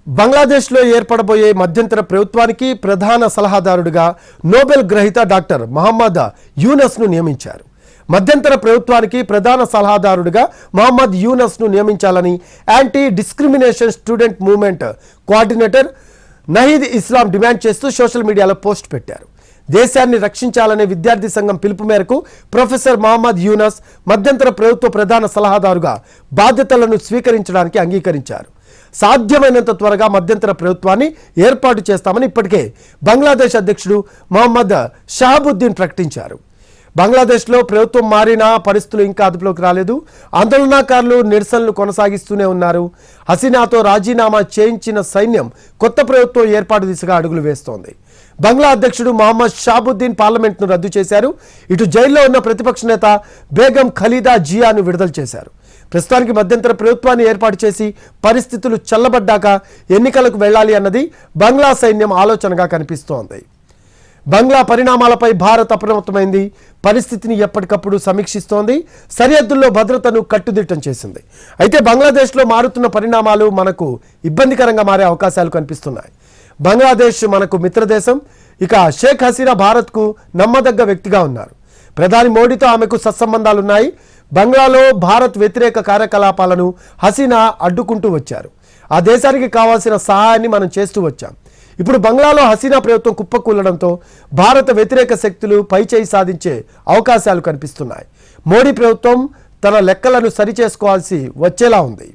బంగ్లాదేశ్లో ఏర్పడబోయే మధ్యంతర ప్రభుత్వానికి ప్రధాన సలహాదారుడిగా నోబెల్ గ్రహీత డాక్టర్ మహమ్మద్ యూనస్ను నియమించారు. మధ్యంతర ప్రభుత్వానికి ప్రధాన సలహాదారుడిగా మహమ్మద్ యూనస్ను నియమించాలని anti discrimination student movement coordinator Nahid Islam demand చేస్తూ సోషల్ మీడియాలో పోస్ట్ పెట్టారు. దేశాన్ని రక్షించాలనే విద్యార్థి సంఘం పిలుపు మేరకు ప్రొఫెసర్ మహమ్మద్ యూనస్ మధ్యంతర ప్రభుత్వ ప్రధాన సలహాదారుగా బాధ్యతలను స్వీకరించడానికి అంగీకరించారు. సాధ్యమైనంత త్వరగా మధ్యంతర ప్రభుత్వాన్ని ఏర్పాటు చేస్తామని ఇప్పటికే బంగ్లాదేశ్ అధ్యక్షుడు మహమ్మద్ షహాబుద్దీన్ ప్రకటించారు. బంగ్లాదేశ్లో ప్రభుత్వం మారినా పరిస్థితులు ఇంకా అదుపులోకి రాలేదు. ఆందోళనకారులు నిరసనలు కొనసాగిస్తూనే ఉన్నారు. హసీనాతో రాజీనామా చేయించిన సైన్యం కొత్త ప్రభుత్వం ఏర్పాటు దిశగా అడుగులు వేస్తోంది. బంగ్లా అధ్యక్షుడు మహమ్మద్ షహాబుద్దీన్ పార్లమెంట్ను రద్దు చేశారు. ఇటు జైల్లో ఉన్న ప్రతిపక్ష నేత బేగం ఖలీదా జియాను విడుదల చేశారు. ప్రస్తుతానికి మధ్యంతర ప్రభుత్వాన్ని ఏర్పాటు చేసి పరిస్థితులు చల్లబడ్డాక ఎన్నికలకు వెళ్ళాలి అన్నది బంగ్లా సైన్యం ఆలోచనగా కనిపిస్తోంది. బంగ్లా పరిణామాలపై భారత్ అప్రమత్తమైంది. పరిస్థితిని ఎప్పటికప్పుడు సమీక్షిస్తోంది. సరిహద్దుల్లో భద్రతను కట్టుదిట్టం చేసింది. అయితే బంగ్లాదేశ్లో మారుతున్న పరిణామాలు మనకు ఇబ్బందికరంగా మారే అవకాశాలు కనిపిస్తున్నాయి. బంగ్లాదేశ్ మనకు మిత్రదేశం. ఇక షేక్ హసీనా భారత్కు నమ్మదగ్గ వ్యక్తిగా ఉన్నారు. ప్రధాని మోడీతో ఆమెకు సత్సంబంధాలున్నాయి. బంగ్లాలో భారత్ వ్యతిరేక కార్యకలాపాలను హసీనా అడ్డుకుంటూ వచ్చారు. ఆ దేశానికి కావాల్సిన సహాయాన్ని మనం చేస్తూ వచ్చాం. ఇప్పుడు బంగ్లాలో హసీనా ప్రభుత్వం కుప్పకూలడంతో భారత వ్యతిరేక శక్తులు పైచేయి సాధించే అవకాశాలు కనిపిస్తున్నాయి. మోడీ ప్రభుత్వం తన లెక్కలను సరిచేసుకోవాల్సి వచ్చేలా ఉంది.